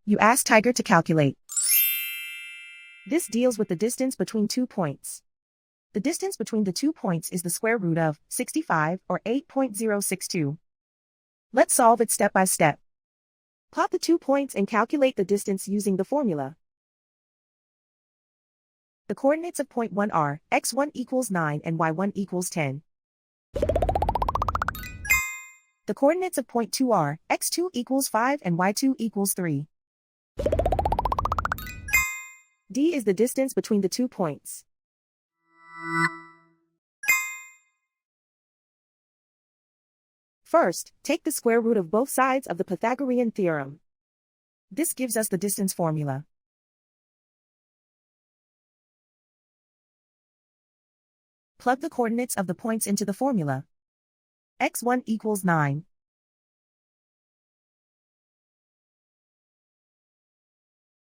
You ask Tiger to calculate. This deals with the distance between 2 points. The distance between the 2 points is the square root of 65, or 8.062. Let's solve it step by step. Plot the 2 points and calculate the distance using the formula. The coordinates of point 1 are x1 equals 9 and y1 equals 10. The coordinates of point 2 are x2 equals 5 and y2 equals 3. D is the distance between the 2 points. First, take the square root of both sides of the Pythagorean theorem. This gives us the distance formula. Plug the coordinates of the points into the formula. x1 equals 9.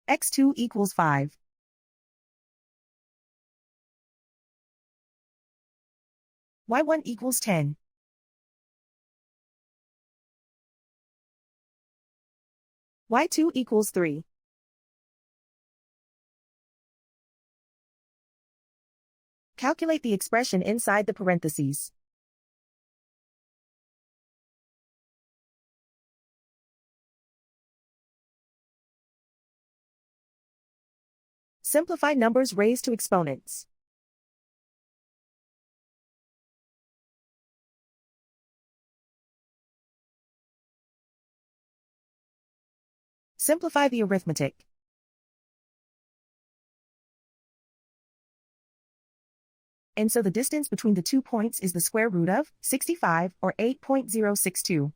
x2 equals 5. y1 equals 10. y2 equals 3. Calculate the expression inside the parentheses. Simplify numbers raised to exponents. Simplify the arithmetic. And so the distance between the 2 points is the square root of 65, or 8.062.